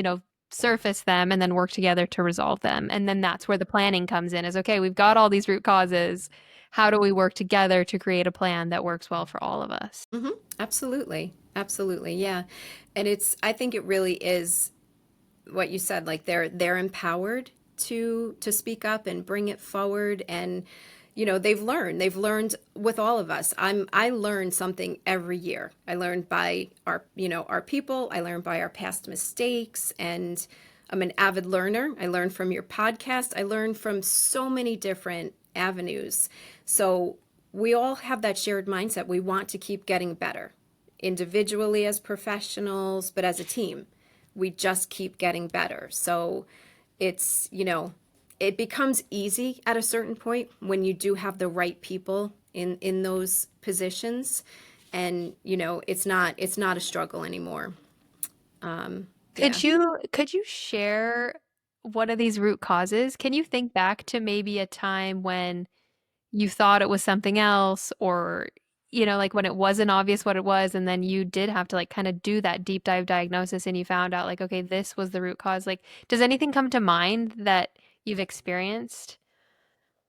surface them and then work together to resolve them. And then that's where the planning comes in is okay, we've got all these root causes. How do we work together to create a plan that works well for all of us? Hmm. Absolutely. Absolutely. Yeah. And I think it really is what you said, like they're empowered to speak up and bring it forward. And they've learned with all of us. I learn something every year. I learned by our people. I learned by our past mistakes, and I'm an avid learner. I learn from your podcast. I learn from so many different avenues. So we all have that shared mindset. We want to keep getting better individually as professionals, but as a team we just keep getting better. So it's, it becomes easy at a certain point when you do have the right people in those positions, and it's not a struggle anymore. Yeah. Could you share what are these root causes? Can you think back to maybe a time when you thought it was something else, or like when it wasn't obvious what it was, and then you did have to like kind of do that deep dive diagnosis and you found out like, okay, this was the root cause. Like, does anything come to mind that you've experienced?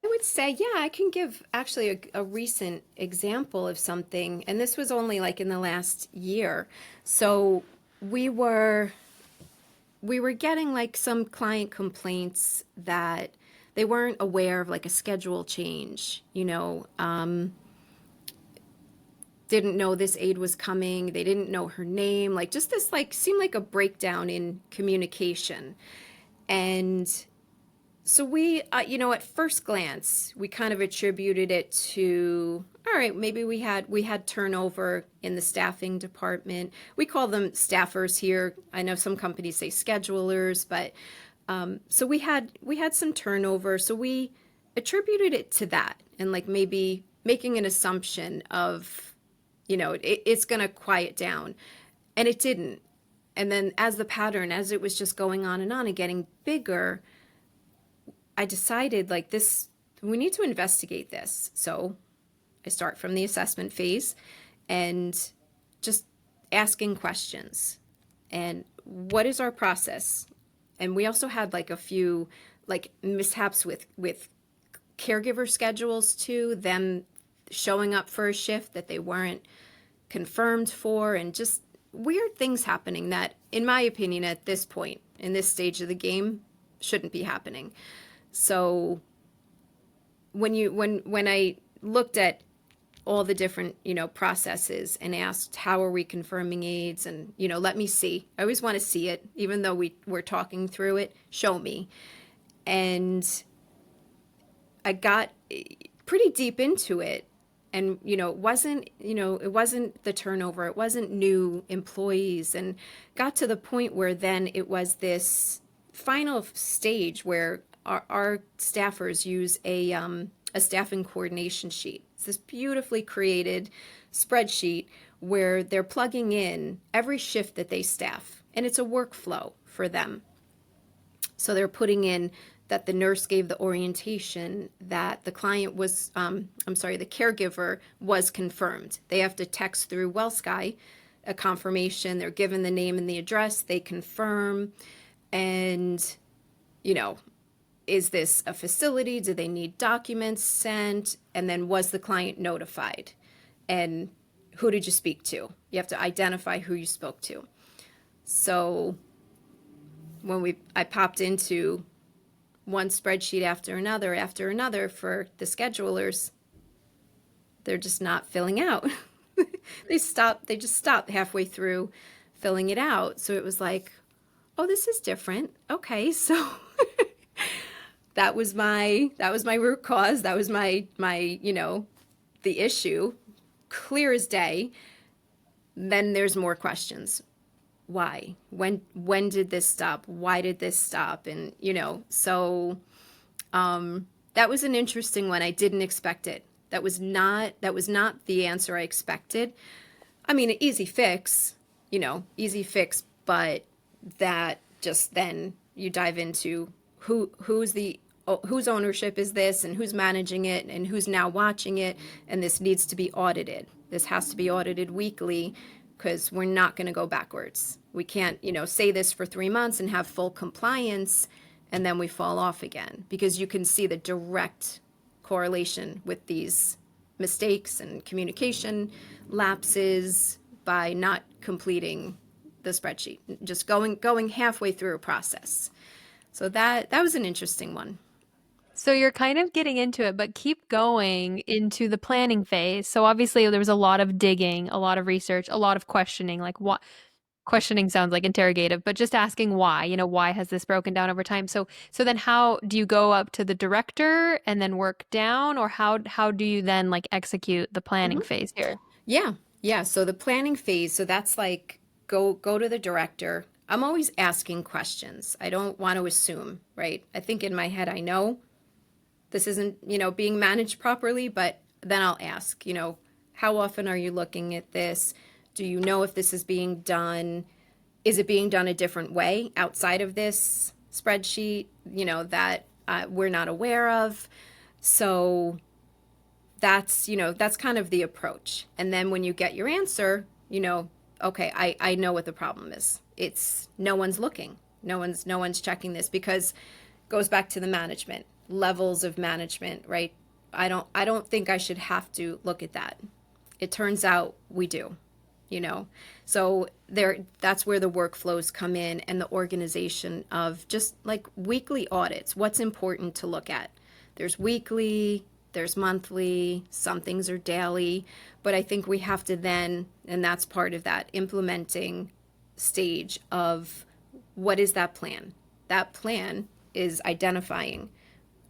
I would say, yeah, I can give actually a recent example of something, and this was only like in the last year. So we were we were getting like some client complaints that they weren't aware of like a schedule change, didn't know this aide was coming. They didn't know her name. Like just this like seemed like a breakdown in communication. And so at first glance, we kind of attributed it to, all right, maybe we had turnover in the staffing department. We call them staffers here. I know some companies say schedulers, but so we had some turnover. So we attributed it to that, and like maybe making an assumption of, it's going to quiet down, and it didn't. And then as it was just going on and getting bigger, I decided like this, we need to investigate this. So I start from the assessment phase and just asking questions. And what is our process? And we also had like a few like mishaps with caregiver schedules too, them showing up for a shift that they weren't confirmed for, and just weird things happening that, in my opinion, at this point, in this stage of the game, shouldn't be happening. So when I looked at all the different processes and asked how are we confirming aids, and let me see. I always want to see it, even though we're talking through it. Show me. And I got pretty deep into it, And it wasn't the turnover, it wasn't new employees, and got to the point where then it was this final stage where our staffers use a staffing coordination sheet. It's this beautifully created spreadsheet where they're plugging in every shift that they staff, and it's a workflow for them. So they're putting in that the nurse gave the orientation, that the client was, the caregiver was confirmed. They have to text through WellSky a confirmation. They're given the name and the address. They confirm. And, you know, is this a facility? Do they need documents sent? And then was the client notified? And who did you speak to? You have to identify who you spoke to. So when I popped into one spreadsheet after another for the schedulers, they're just not filling out. They just stopped halfway through filling it out. So it was like, oh, this is different. Okay, so that was my root cause. That was my the issue, clear as day. Then there's more questions. Why? When did this stop? Why did this stop? And so that was an interesting one. I didn't expect it. That was not the answer I expected. I mean, an easy fix, but that just then you dive into whose ownership is this, and who's managing it, and who's now watching it, and this needs to be audited. This has to be audited weekly, because we're not going to go backwards. We can't, say this for 3 months and have full compliance, and then we fall off again, because you can see the direct correlation with these mistakes and communication lapses by not completing the spreadsheet, just going halfway through a process. So that was an interesting one. So you're kind of getting into it, but keep going into the planning phase. So obviously there was a lot of digging, a lot of research, a lot of questioning, like what questioning sounds like interrogative, but just asking why, why has this broken down over time? So then how do you go up to the director and then work down, or how do you then like execute the planning Mhm. phase here? Yeah, yeah. So the planning phase, so that's like go to the director. I'm always asking questions. I don't want to assume, right? I think in my head I know this isn't, being managed properly, but then I'll ask, how often are you looking at this? Do you know if this is being done? Is it being done a different way outside of this spreadsheet, that we're not aware of? So that's kind of the approach. And then when you get your answer, okay, I know what the problem is. It's no one's looking. No one's checking this, because it goes back to the management, levels of management, right? I don't think I should have to look at that. It turns out we do, you know. So that's where the workflows come in, and the organization of just like weekly audits. What's important to look at? There's weekly, there's monthly, some things are daily, but I think we have to then, and that's part of that implementing stage of what is that plan? That plan is identifying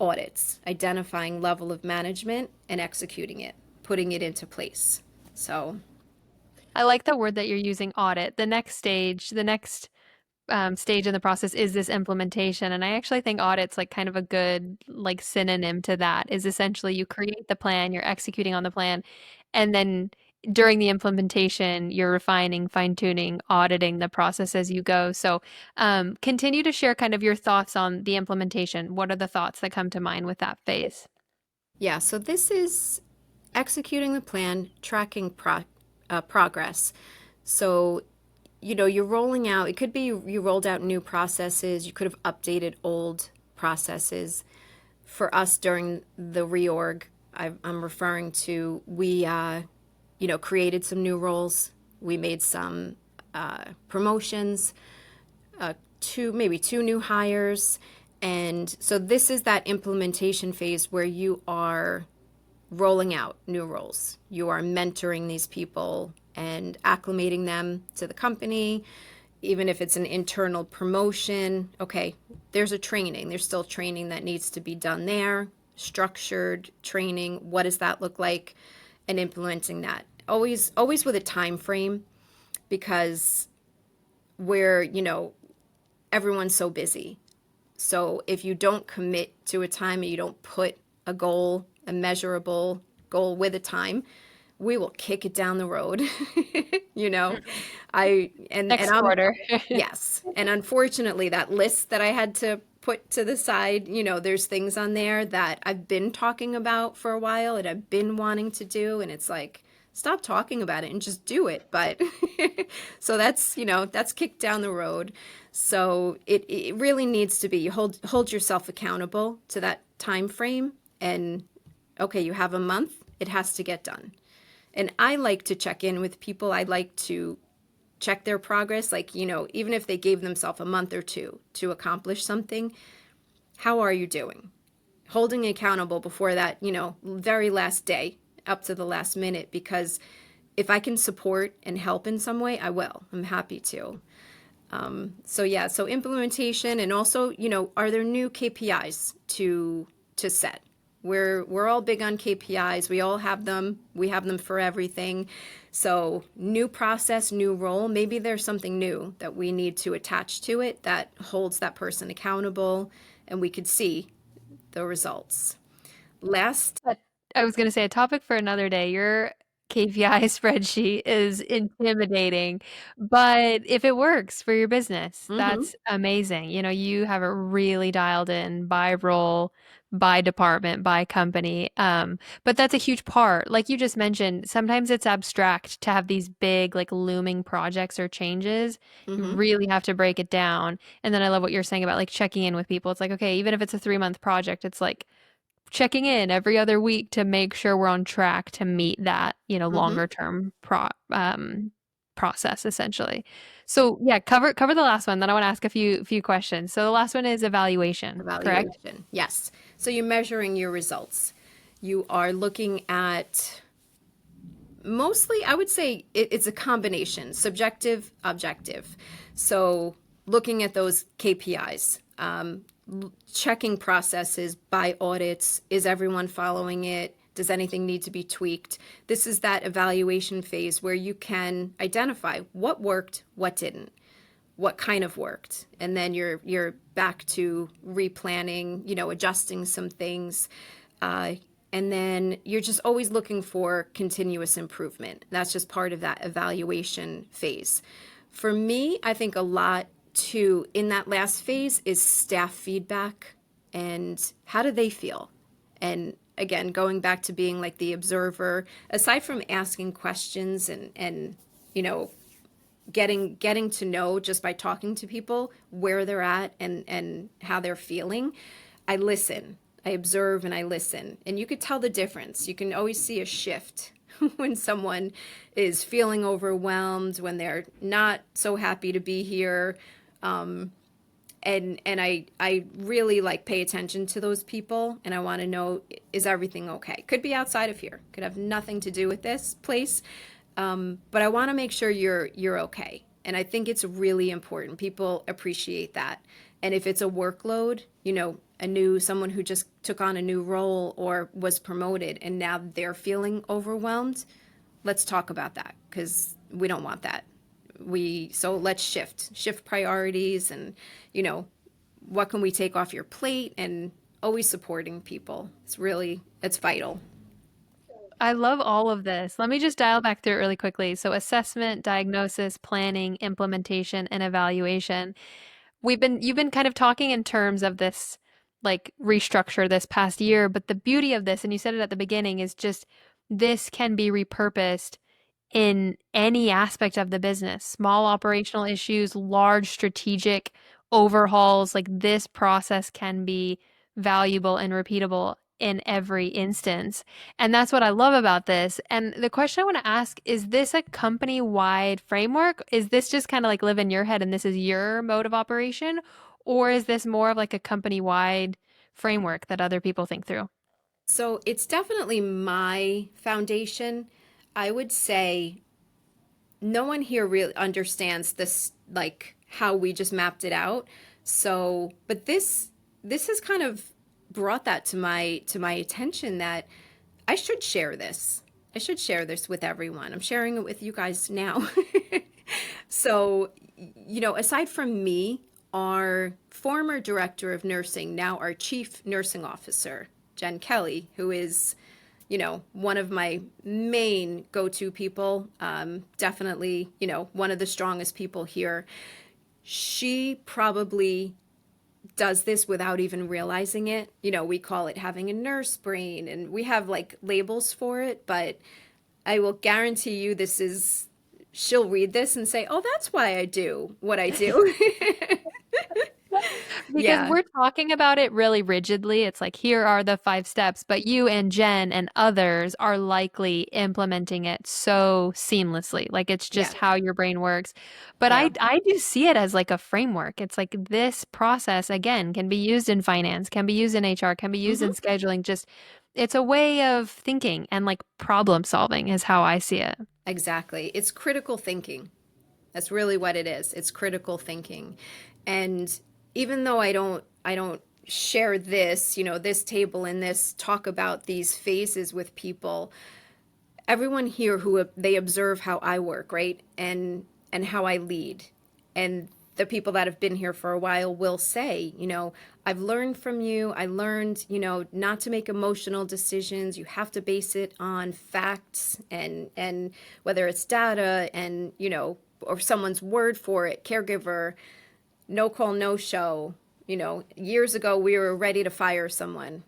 audits, identifying level of management and executing it, putting it into place. So, I like the word that you're using, audit. The next stage in the process is this implementation. And I actually think audit's like kind of a good like synonym to that, is essentially you create the plan, you're executing on the plan, and then during the implementation, you're refining, fine-tuning, auditing the process as you go. So continue to share kind of your thoughts on the implementation. What are the thoughts that come to mind with that phase? yeah, so this is executing the plan, tracking progress. So, you're rolling out, it could be you rolled out new processes, you could have updated old processes. For us during the reorg, I'm referring to, we, created some new roles, we made some promotions, maybe two new hires. And so this is that implementation phase where you are rolling out new roles. You are mentoring these people and acclimating them to the company. Even if it's an internal promotion, okay, there's still training that needs to be done there, structured training. What does that look like? and implementing that. Always with a time frame, because everyone's so busy. So if you don't commit to a time and you don't put a goal, a measurable goal with a time, we will kick it down the road. you know, I and Next I'm quarter. Yes. And unfortunately, that list that I had to put to the side, there's things on there that I've been talking about for a while and I've been wanting to do. And it's like, stop talking about it and just do it. But so that's kicked down the road. So it really needs to be you hold yourself accountable to that time frame. And okay, you have a month, it has to get done. And I like to check in with people. I like to check their progress, like, even if they gave themselves a month or two to accomplish something, how are you doing? Holding accountable before that, very last day up to the last minute, because if I can support and help in some way, I will. I'm happy to. So yeah, so implementation, and also, are there new KPIs to set? We're all big on KPIs. We all have them. We have them for everything. So new process, new role. Maybe there's something new that we need to attach to it that holds that person accountable, and we could see the results. Last, But I was going to say a topic for another day. Your KPI spreadsheet is intimidating, but if it works for your business, mm-hmm, that's amazing. You have it really dialed in by role, by department, by company. But that's a huge part. Like you just mentioned, sometimes it's abstract to have these big, like looming projects or changes. You mm-hmm, really have to break it down. And then I love what you're saying about like checking in with people. It's like, okay, even if it's a 3-month project, it's like, checking in every other week to make sure we're on track to meet that, mm-hmm. longer term process essentially. So yeah, cover the last one. Then I want to ask a few questions. So the last one is evaluation, correct? Evaluation. Yes. So you're measuring your results. You are looking at, mostly, I would say it's a combination, subjective, objective. So looking at those KPIs, checking processes by audits. Is everyone following it? Does anything need to be tweaked? This is that evaluation phase where you can identify what worked, what didn't, what kind of worked, and then you're back to replanning, adjusting some things, uh, and then you're just always looking for continuous improvement. That's just part of that evaluation phase. For me, I think a lot too in that last phase is staff feedback and how do they feel. And again, going back to being like the observer, aside from asking questions and you know getting to know just by talking to people where they're at and how they're feeling, I listen. I observe and I listen. And you could tell the difference. You can always see a shift when someone is feeling overwhelmed, when they're not so happy to be here. And I really like pay attention to those people, and I want to know, is everything okay? Could be outside of here. Could have nothing to do with this place. But I want to make sure you're okay. And I think it's really important. People appreciate that. And if it's a workload, someone who just took on a new role or was promoted and now they're feeling overwhelmed, let's talk about that because we don't want that. So let's shift priorities and, you know, what can we take off your plate, and always supporting people. It's vital. I love all of this. Let me just dial back through it really quickly. So assessment, diagnosis, planning, implementation, and evaluation. You've been kind of talking in terms of this like restructure this past year, but the beauty of this, and you said it at the beginning, is just this can be repurposed in any aspect of the business. Small operational issues, large strategic overhauls, like this process can be valuable and repeatable in every instance. And that's what I love about this. And the question I want to ask, is this a company-wide framework? Is this just kind of like live in your head and this is your mode of operation? Or is this more of like a company-wide framework that other people think through? So it's definitely my foundation. I would say no one here really understands this, like how we just mapped it out. So, but this has kind of brought that to my attention that I should share this. I should share this with everyone. I'm sharing it with you guys now. So, aside from me, our former director of nursing, now our chief nursing officer, Jen Kelly, who is, one of my main go-to people, definitely, one of the strongest people here. She probably does this without even realizing it. We call it having a nurse brain, and we have like labels for it, but I will guarantee you she'll read this and say, "Oh, that's why I do what I do." Because Yeah, we're talking about it really rigidly. It's like, here are the 5 steps, but you and Jen and others are likely implementing it so seamlessly. Like it's just yeah, how your brain works. But yeah. I do see it as like a framework. It's like this process, again, can be used in finance, can be used in HR, can be used in Hmm. scheduling. Just it's a way of thinking and like problem solving is how I see it. Exactly. It's critical thinking. That's really what it is. It's critical thinking. And even though I don't share this, this table and this talk about these phases with people, everyone here who they observe how I work, right? And how I lead. And the people that have been here for a while will say, I've learned from you. I learned, not to make emotional decisions. You have to base it on facts and whether it's data and, or someone's word for it, caregiver, no call, no show. Years ago we were ready to fire someone.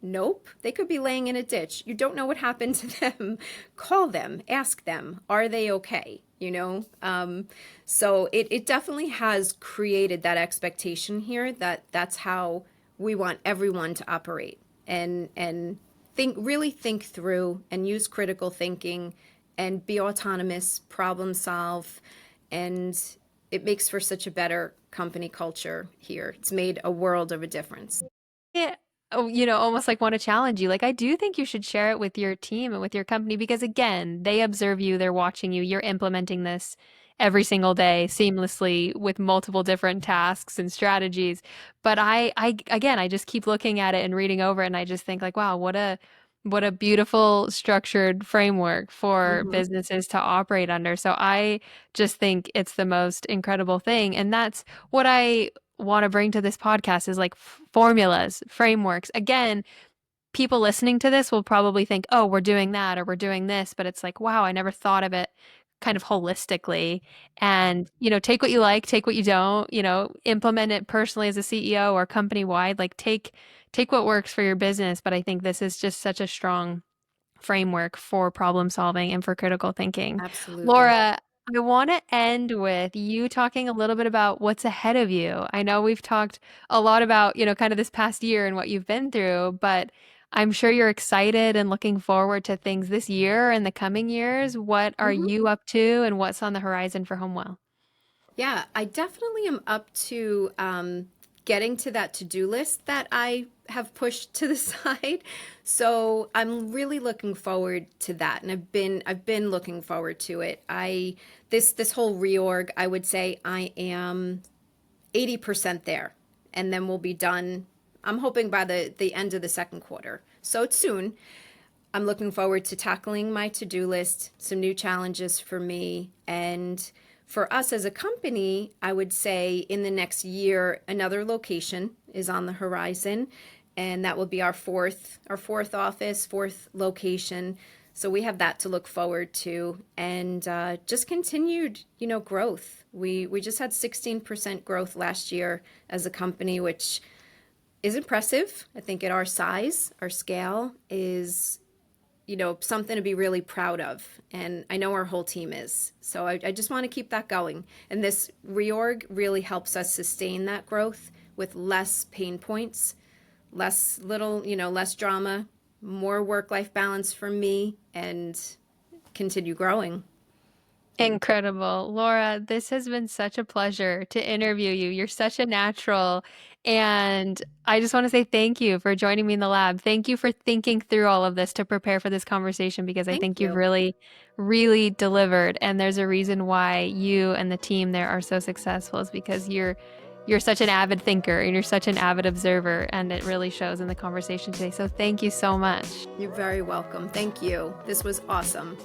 Nope. They could be laying in a ditch. You don't know what happened to them. Call them, ask them, are they okay? So it definitely has created that expectation here that that's how we want everyone to operate and really think through and use critical thinking and be autonomous, problem solve, and it makes for such a better company culture here. It's made a world of a difference. Yeah. Oh, almost like want to challenge you. Like, I do think you should share it with your team and with your company because, again, they observe you, they're watching you, you're implementing this every single day seamlessly with multiple different tasks and strategies. But again, I just keep looking at it and reading over it, and I just think, like, wow, what a beautiful structured framework for Hmm. businesses to operate under. So I just think it's the most incredible thing. And that's what I want to bring to this podcast is like formulas, frameworks. Again, people listening to this will probably think, oh, we're doing that or we're doing this, but it's like, wow, I never thought of it kind of holistically. And, take what you like, take what you don't, implement it personally as a CEO or company wide. Like take what works for your business. But I think this is just such a strong framework for problem solving and for critical thinking. Absolutely. Laura, I want to end with you talking a little bit about what's ahead of you. I know we've talked a lot about, kind of this past year and what you've been through, but I'm sure you're excited and looking forward to things this year and the coming years. What are Hmm. you up to and what's on the horizon for HomeWell? Yeah, I definitely am up to getting to that to-do list that I have pushed to the side. So I'm really looking forward to that, and I've been looking forward to it. This whole reorg, I would say I am 80% there, and then we'll be done. I'm hoping by the end of the second quarter. So it's soon. I'm looking forward to tackling my to-do list, some new challenges for me. And for us as a company, I would say in the next year, another location is on the horizon. And that will be our fourth office, fourth location. So we have that to look forward to, and just continued, growth. We just had 16% growth last year as a company, which is impressive. I think at our size, our scale is something to be really proud of. And I know our whole team is. So I just want to keep that going. And this reorg really helps us sustain that growth with less pain points, less drama, more work-life balance for me, and continue growing. Incredible. Laura, this has been such a pleasure to interview you. You're such a natural. And I just want to say thank you for joining me in the lab. Thank you for thinking through all of this to prepare for this conversation because I Thank think you've you. really, really delivered. And there's a reason why you and the team there are so successful is because you're such an avid thinker and you're such an avid observer, and it really shows in the conversation today. So thank you so much. You're very welcome. Thank you. This was awesome.